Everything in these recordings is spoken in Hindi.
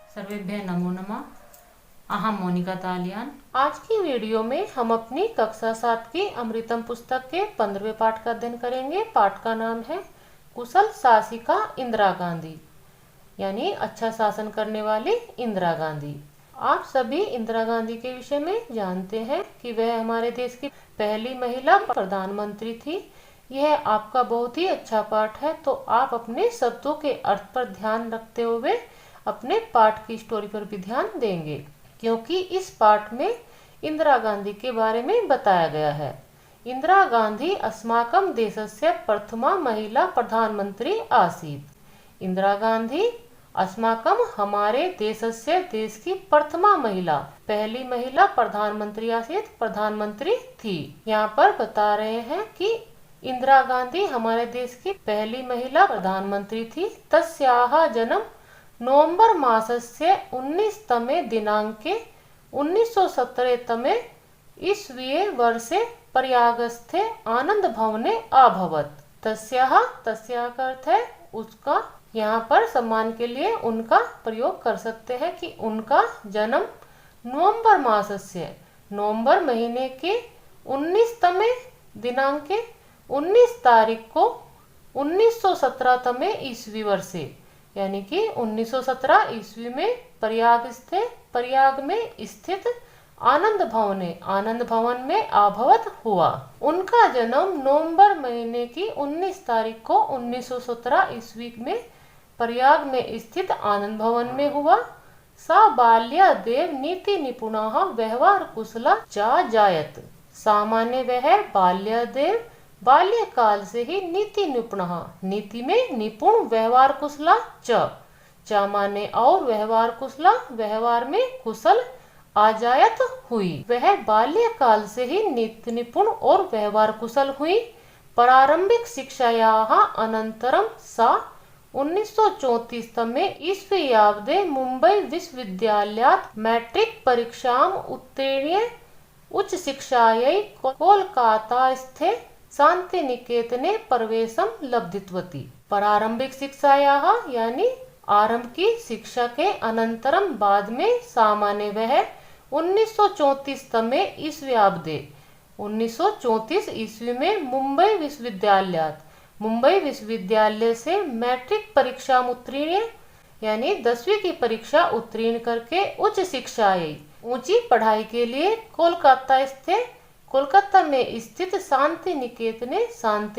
सर्वेभ्यः नमो नमः। अहम मोनिका तालियान। आज की वीडियो में हम अपनी कक्षा 7 की अमृतम पुस्तक के 15वें पाठ का अध्ययन करेंगे। पाठ का नाम है कुशल शासिका इंदिरा गांधी, यानी अच्छा शासन करने वाली इंदिरा गांधी। आप सभी इंदिरा गांधी के विषय में जानते हैं कि वह हमारे देश की पहली महिला प्रधानमंत्री थी। यह आपका बहुत ही अच्छा पाठ है, तो आप अपने शब्दों के अर्थ पर ध्यान रखते हुए अपने पाठ की स्टोरी पर भी ध्यान देंगे, क्योंकि इस पाठ में इंदिरा गांधी के बारे में बताया गया है। इंदिरा गांधी अस्माकं देशस्य प्रथमा महिला प्रधानमंत्री आसीत्। इंदिरा गांधी अस्माकं हमारे देशस्य देश की प्रथमा महिला पहली महिला प्रधानमंत्री आसीत् प्रधानमंत्री थी। यहाँ पर बता रहे हैं कि इंदिरा गांधी हमारे देश की पहली महिला प्रधानमंत्री थी। तस्याः जन्म नवंबर मासस्य 19तमे दिनांके 1917 तमे ईस्वीये वर्षे प्रयागस्थे आनंद भवने अभवत्। तस्याः का अर्थ है उसका। यहाँ पर सम्मान के लिए उनका प्रयोग कर सकते हैं कि उनका जन्म नवंबर मासस्य नवंबर महीने के 19तमे दिनांके 19 तारीख को 1917 तमे ईस्वी वर्षे, यानी कि 1917 ईस्वी में प्रयाग में स्थित आनंद भवन में अभवत हुआ। उनका जन्म नवंबर महीने की 19 तारीख को 1917 ईस्वी में प्रयाग में स्थित आनंद भवन में हुआ। सा बाल्यादेव नीति निपुणः व्यवहार कुशला च जायत। सामान्य वह बाल्यादेव बाल्यकाल से ही नीति निपुणः नीति में निपुण व्यवहार कुशला च माने और व्यवहार कुशला व्यवहार में कुशल आजायत हुई। वह बाल्यकाल से ही नीति निपुण और व्यवहार कुशल हुई। प्रारंभिक शिक्षायाः अनन्तरं सा 1934 तमे ईस्वीयावधे मुंबई विश्वविद्यालयात् मैट्रिक परीक्षाम् उत्तीर्य उच्च शिक्षायै कोलकातास्थे शान्तिनिकेतने प्रवेशं लब्धितवती। प्रारंभिक शिक्षायाः यानी आरंभ की शिक्षा के अनंतरम बाद में सामान्य वह 1934 तमे ईस्वीयावधे 1934 ईस्वी में मुंबई विश्वविद्यालय से मैट्रिक परीक्षा उत्तीर्ण यानी 10वीं की परीक्षा उत्तीर्ण करके उच्च शिक्षा ऊंची पढ़ाई के लिए कोलकाता में स्थित शांति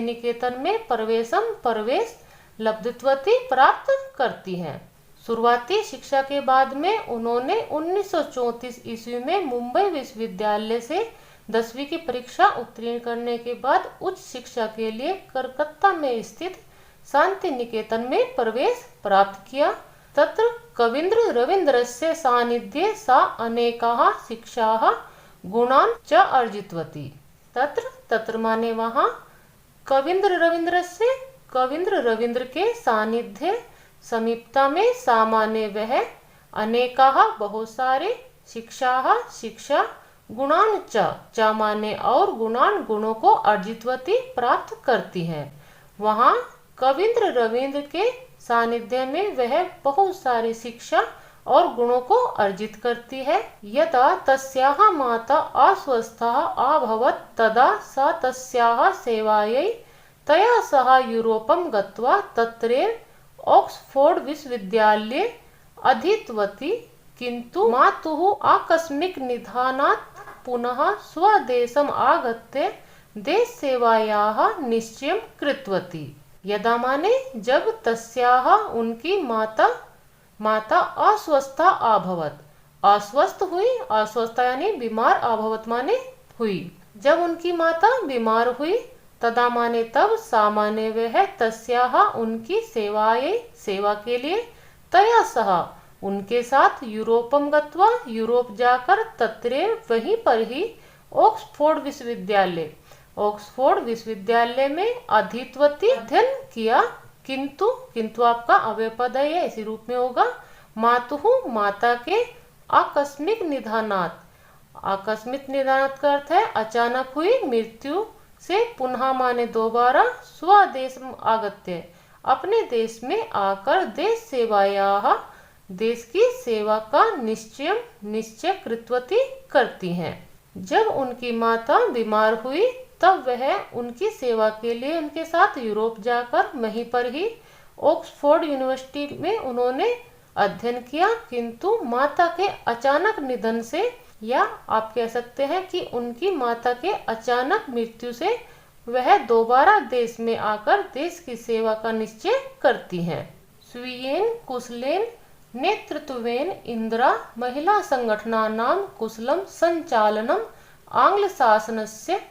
निकेतन में प्रवेश लब्धित्वती प्राप्त करती हैं। शुरुआती शिक्षा के बाद में उन्होंने 1934 ईस्वी में मुंबई विश्वविद्यालय से 10वीं की परीक्षा उत्तीर्ण करने के बाद उच्च शिक्षा के लिए कलकत्ता में स्थित शांति निकेतन में प्रवेश प्राप्त किया। तत्र कवींद्र रवींद्रस्य सानिध्ये सा अनेकाः शिक्षाः गुणान् च अर्जितवती। तत्र माने वहाँ कवींद्र रवींद्र के सानिध्य समीपता में सामान्य वह अनेकाः बहुत सारे शिक्षा गुणान च माने और गुणों को अर्जितवती प्राप्त करती है। वहाँ कवींद्र रवींद्र के सानिध्य में वह बहुत सारी शिक्षा और गुणों को अर्जित करती है। यदा तस्याः माता अस्वस्था अभवत् तदा सा तस्याः सेवायै तया सह यूरोपं गत्वा तत्रैव ऑक्सफोर्ड विश्वविद्यालये अधीतवती, किन्तु मातुः आकस्मिक निधनात् पुनः स्वदेशम् आगत्य देश सेवायाः निश्चयं कृतवती। यदा माने जब तस्याः उनकी माता अस्वस्था अभवत अस्वस्थ यानी बीमार अभवत माने हुई। जब उनकी माता बीमार हुई तदा माने तब सामान्य वह तस्याः उनकी सेवा के लिए तया सह उनके साथ यूरोपम गत्वा यूरोप जाकर तत्रे वहीं पर ही ऑक्सफोर्ड विश्वविद्यालय में अधीतवती अध्ययन किया। किंतु आपका अव्यय पद है, इसी रूप में होगा। मातुः माता के आकस्मिक निधनात् का अर्थ है अचानक हुई मृत्यु से, पुनः माने दोबारा स्वदेश आगत्य अपने देश में आकर देश सेवायाः देश की सेवा का निश्चय कृतवती करती हैं। जब उनकी माता बीमार हुई तब वह उनकी सेवा के लिए उनके साथ यूरोप जाकर वहीं पर ही ऑक्सफोर्ड यूनिवर्सिटी में उन्होंने अध्ययन किया, किंतु माता के अचानक निधन से, या आप कह सकते हैं कि उनकी माता के अचानक मृत्यु से वह दोबारा देश में आकर देश की सेवा का निश्चय करती हैं। स्वीयेन कुशलेन नेतृत्वेन इंदिरा महिला संगठनानां कुशलं संचालनम् आंग्ल शासनस्य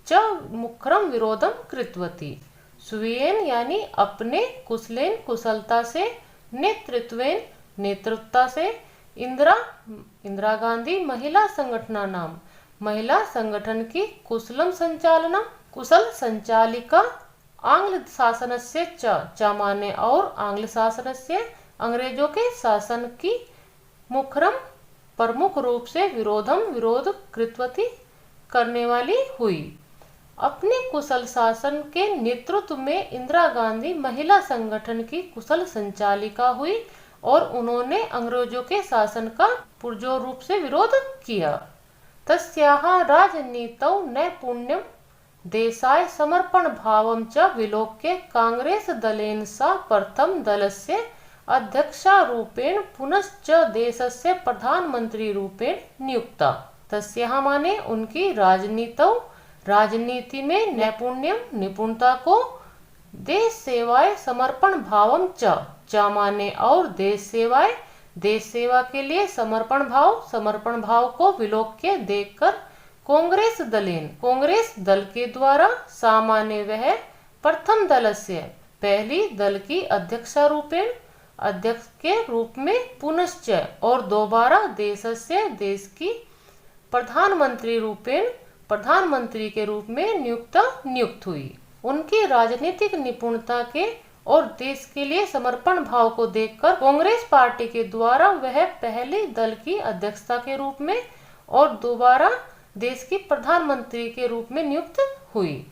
च मुखरं विरोधं कृतवती। स्वीयेन यानी अपने, कुशलेन कुशलता से, नेतृत्वेन नेतृत्वता से, इंदिरा गांधी महिला संगठनानाम महिला संगठन की, कुशलम संचालनम कुशल संचालिका, आंग्ल शासनस्य च माने और, आंग्ल शासनस्य अंग्रेजों के शासन की, मुखरम प्रमुख रूप से, विरोध कृतवती करने वाली हुई। अपने कुशल शासन के नेतृत्व में इंदिरा गांधी महिला संगठन की कुशल संचालिका हुई और उन्होंने अंग्रेजों के शासन का पुरजोर रूप से विरोध किया। तस्याः राजनीतौ नैपुण्यं देशाय समर्पण भावं च विलोक्य कांग्रेस दलेन सा प्रथम दलस्य अध्यक्षारूपेण पुनश्च देशस्य प्रधानमंत्री रूपेण नियुक्ता। तस्याः माने उनकी राजनीतौ, राजनीति में, नैपुण्यम निपुणता को, देश सेवाए समर्पण भावम च माने और, देश सेवाए देश सेवा के लिए समर्पण भाव को विलोक्य देखकर, कांग्रेस दल के द्वारा, सामान्य वह, प्रथम दलस्य पहली दल की, अध्यक्ष के रूप में, पुनश्च और दोबारा, देशस्य देश की, प्रधानमंत्री के रूप में नियुक्त हुई। उनकी राजनीतिक निपुणता के और देश के लिए समर्पण भाव को देखकर कांग्रेस पार्टी के द्वारा वह पहली दल की अध्यक्षता के रूप में और दोबारा देश की प्रधानमंत्री के रूप में नियुक्त हुई।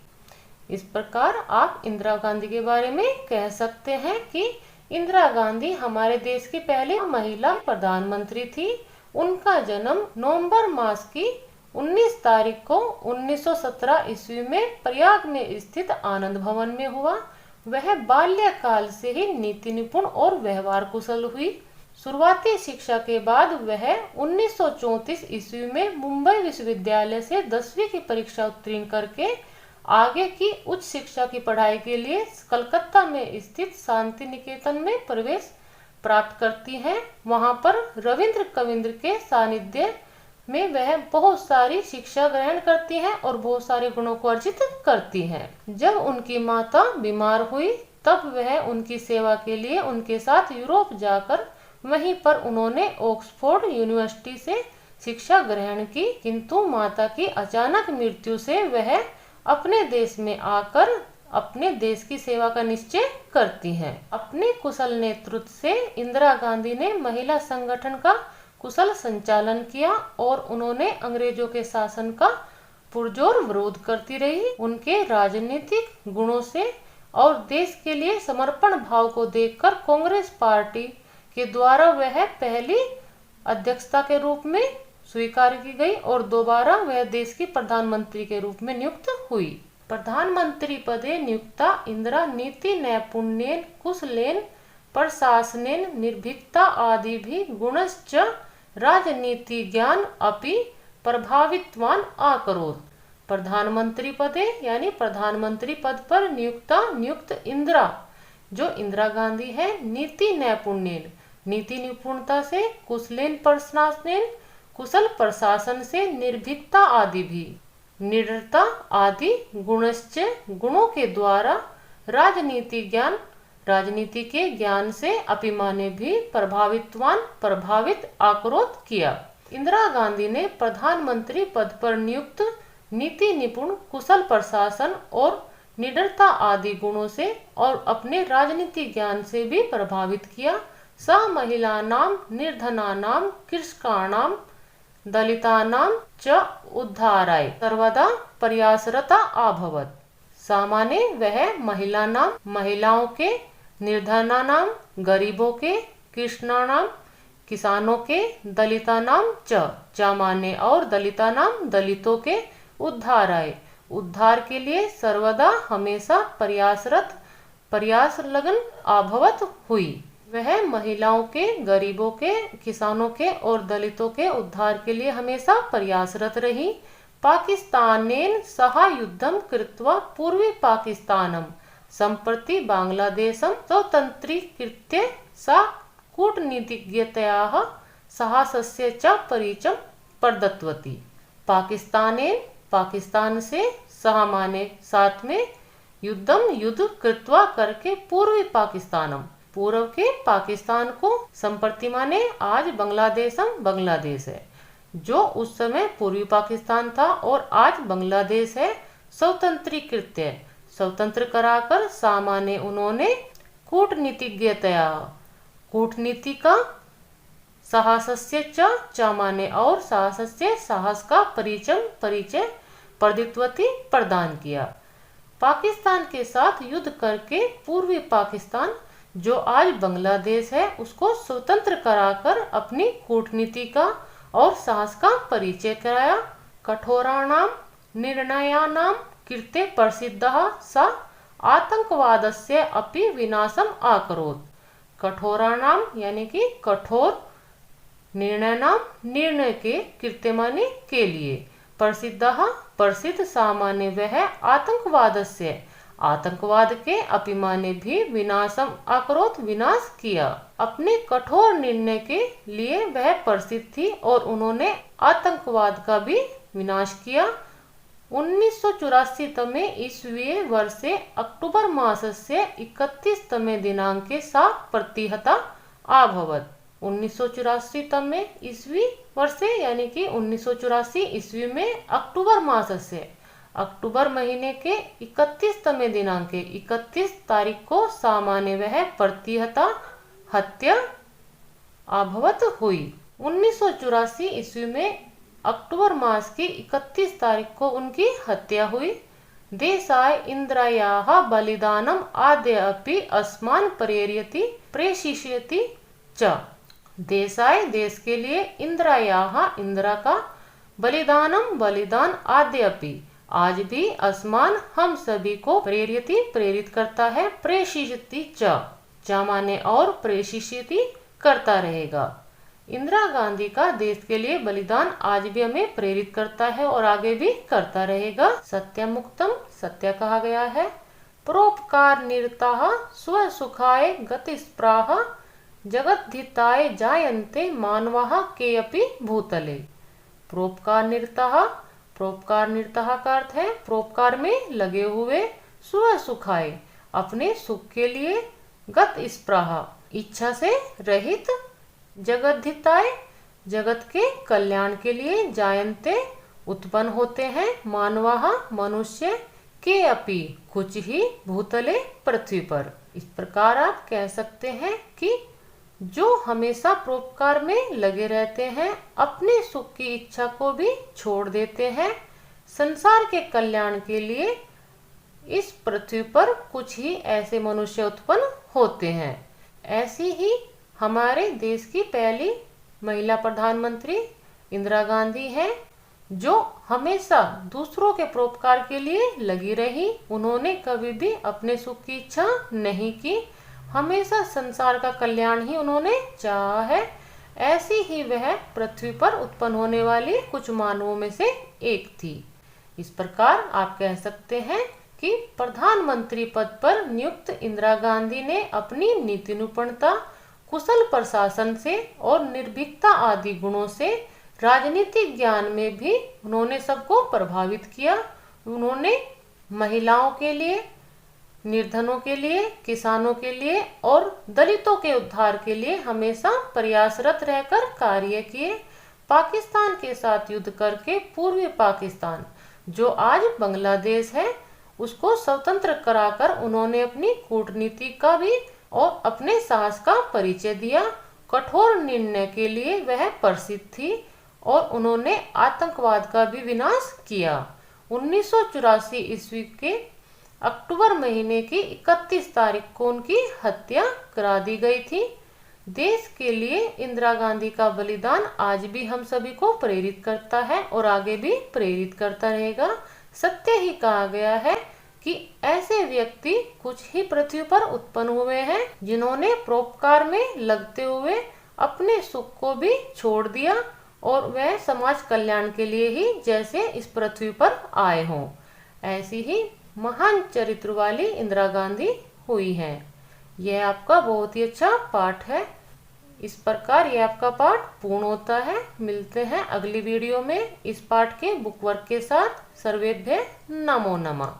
इस प्रकार आप इंदिरा गांधी के बारे में कह सकते हैं कि इंदिरा गांधी हमारे देश की पहली महिला प्रधानमंत्री थी। उनका जन्म नवंबर मास की 19 तारीख को 1917 ईस्वी में प्रयाग में स्थित आनंद भवन में हुआ। वह बाल्यकाल से ही नीति निपुण और व्यवहार कुशल हुई। शुरुआती शिक्षा के बाद वह 1934 ईस्वी में मुंबई विश्वविद्यालय से 10वीं की परीक्षा उत्तीर्ण करके आगे की उच्च शिक्षा की पढ़ाई के लिए कलकत्ता में स्थित शांति निकेतन में प्रवेश प्राप्त करती हैं। वहां पर रविंद्र कविंद्र के सानिध्य में वह बहुत सारी शिक्षा ग्रहण करती हैं और बहुत सारे गुणों को अर्जित करती हैं। जब उनकी माता बीमार हुई तब वह उनकी सेवा के लिए उनके साथ यूरोप जाकर वहीं पर उन्होंने ऑक्सफोर्ड यूनिवर्सिटी से शिक्षा ग्रहण की, किंतु माता की अचानक मृत्यु से वह अपने देश में आकर अपने देश की सेवा का निश्चय करती हैं। अपने कुशल नेतृत्व से इंदिरा गांधी ने महिला संगठन का कुशल संचालन किया और उन्होंने अंग्रेजों के शासन का पुरजोर विरोध करती रही। उनके राजनीतिक गुणों से और देश के लिए समर्पण भाव को देखकर कांग्रेस पार्टी के द्वारा वह पहली अध्यक्षता के रूप में स्वीकार की गई और दोबारा वह देश की प्रधानमंत्री के रूप में नियुक्त हुई। प्रधानमंत्री पदे नियुक्ता इंदिरा नीति नैपुण्येन कुशलेन प्रशासनेन निर्भीकता आदि भी गुणश्च राजनीति ज्ञान अपि प्रभावित्वान आकरोत्। प्रधानमंत्री पदे यानी प्रधानमंत्री पद पर नियुक्त इंदिरा, जो इंदिरा गांधी है, नीति नैपुण्येन नीति निपुणता से, कुशलेन प्रशासनेन कुशल प्रशासन से, निर्भीकता आदि भी निडरता आदि, गुणश्च गुणों के द्वारा, राजनीति के ज्ञान से, अपिमाने भी प्रभावित आक्रोध किया। इंदिरा गांधी ने प्रधानमंत्री पद पर नियुक्त नीति निपुण, कुशल प्रशासन और निडरता आदि गुणों से और अपने राजनीति ज्ञान से भी प्रभावित किया। स महिलानां, निर्धनानां, कृषकाणां, दलितानां च उद्धाराय सर्वदा प्रयासरता अभवत्। सामान्य वह महिलाओं के, निर्धनानां गरीबों के, कृष्णाणाम किसानों के, दलितानाम च माने और दलितानाम दलितों के उद्धाराय उद्धार के लिए सर्वदा हमेशा प्रयासरत प्रयास लगन अभवत हुई। वह महिलाओं के, गरीबों के, किसानों के और दलितों के उद्धार के लिए हमेशा प्रयासरत रही। पाकिस्तानेन सह युद्धम कृत्वा पूर्वी पाकिस्तानम संप्रति बांग्लादेशम स्वतंत्रीकृत्य सा कूटनीतिज्ञतयाः साहसस्य च परिचयं प्रदत्तवती। पाकिस्तानेन पाकिस्तान से, सह माने साथ में, युद्धम युद्ध कृत्वा करके, पूर्वी पाकिस्तानम पूर्व के पाकिस्तान को, संप्रति माने आज, बांग्लादेशम बांग्लादेश है जो उस समय पूर्वी पाकिस्तान था और आज बांग्लादेश है, स्वतंत्रीकृत्य स्वतंत्र कराकर, सामान्य उन्होंने, कूटनीतिज्ञतया कूटनीति का, साहसस्य च माने और, साहसस्य साहस का, परिचय प्रदित्वती प्रदान किया। पाकिस्तान के साथ युद्ध करके पूर्वी पाकिस्तान जो आज बांग्लादेश है उसको स्वतंत्र कराकर अपनी कूटनीति का और साहस का परिचय कराया। कठोराणाम निर्णयानाम कृते प्रसिद्धः सा आतंकवादस्य अपि विनाशम आकरोत्। कठोराणाम यानी कि कठोर, निर्णयानाम निर्णय के, कृत्य माने के लिए, प्रसिद्धः प्रसिद्ध, सामान्य वह, आतंकवादस्य आतंकवाद के, अपि माने भी, विनाशम आकरोत विनाश किया। अपने कठोर निर्णय के लिए वह प्रसिद्ध थी और उन्होंने आतंकवाद का भी विनाश किया। 1984 तमे ईस्वीय वर्षे अक्टूबर मासस्य 31 तमे दिनांके सा प्रतिहता अभवत्। 1984 तमे ईस्वी वर्षे यानी कि 1984 ईस्वी में अक्टूबर मास से, अक्टूबर महीने के 31वें दिनांक के 31 तारीख को, सामान्य वह प्रतिहता हत्या अभवत हुई। 1984 ईस्वी में अक्टूबर मास की 31 तारीख को उनकी हत्या हुई। देशाय इंद्रायाः बलिदानम आद्य अपि अस्मान् प्रेरयति प्रेषिष्यति च। देशाय देश के लिए, इंद्रायाः इंद्रा का, बलिदानम बलिदान, आद्य अपि आज भी, अस्मान हम सभी को, प्रेरयति प्रेरित करता है, प्रेषिष्यति च माने और, प्रेषिष्यति करता रहेगा। इंदिरा गांधी का देश के लिए बलिदान आज भी हमें प्रेरित करता है और आगे भी करता रहेगा। सत्यमुक्तम सत्य कहा गया है। परोपकार निरताः स्वसुखाय गतिस्पृहाः जगद्धिताय जायन्ते मानवाः के अपि भूतले। परोपकार निरताः, परोपकार निरताः का अर्थ है परोपकार में लगे हुए, स्वसुखाय अपने सुख के लिए, गत स्पृहा इच्छा से रहित, जगद्धिताय जगत के कल्याण के लिए, जायन्ते उत्पन्न होते हैं, मानवाः मनुष्य, के अपि कुछ ही, भूतले पृथ्वी पर। इस प्रकार आप कह सकते हैं कि जो हमेशा परोपकार में लगे रहते हैं, अपने सुख की इच्छा को भी छोड़ देते हैं, संसार के कल्याण के लिए इस पृथ्वी पर कुछ ही ऐसे मनुष्य उत्पन्न होते हैं। ऐसी ही हमारे देश की पहली महिला प्रधानमंत्री इंदिरा गांधी हैं, जो हमेशा दूसरों के परोपकार के लिए लगी रही। उन्होंने कभी भी अपने सुख की इच्छा नहीं की, हमेशा संसार का कल्याण ही उन्होंने चाहा है। ऐसी ही वह पृथ्वी पर उत्पन्न होने वाली कुछ मानवों में से एक थी। इस प्रकार आप कह सकते हैं कि प्रधानमंत्री पद पर नियुक्त इंदिरा गांधी ने अपनी नीति निपुणता, कुशल प्रशासन से और निर्भीकता आदि गुणों से राजनीतिक ज्ञान में भी उन्होंने सबको प्रभावित किया। उन्होंने महिलाओं के लिए, निर्धनों के लिए, किसानों के लिए और दलितों के उद्धार के लिए हमेशा प्रयासरत रहकर कार्य किए। पाकिस्तान के साथ युद्ध करके पूर्वी पाकिस्तान जो आज बांग्लादेश है उसको स्वतंत्र कराकर उन्होंने अपनी कूटनीति का भी और अपने साहस का परिचय दिया। कठोर निर्णय के लिए वह प्रसिद्ध थी और उन्होंने आतंकवाद का भी विनाश किया। 1984 ईस्वी के अक्टूबर महीने की 31 तारीख को उनकी हत्या करा दी गई थी। देश के लिए इंदिरा गांधी का बलिदान आज भी हम सभी को प्रेरित करता है और आगे भी प्रेरित करता रहेगा। सत्य ही कहा गया है कि ऐसे व्यक्ति कुछ ही पृथ्वी पर उत्पन्न हुए हैं जिन्होंने परोपकार में लगते हुए अपने सुख को भी छोड़ दिया और वह समाज कल्याण के लिए ही जैसे इस पृथ्वी पर आए हों। ऐसी ही महान चरित्र वाली इंदिरा गांधी हुई हैं। यह आपका बहुत ही अच्छा पाठ है। इस प्रकार यह आपका पाठ पूर्ण होता है। मिलते हैं अगली वीडियो में इस पाठ के बुक वर्क के साथ। सर्वेभ्य नमो नमः।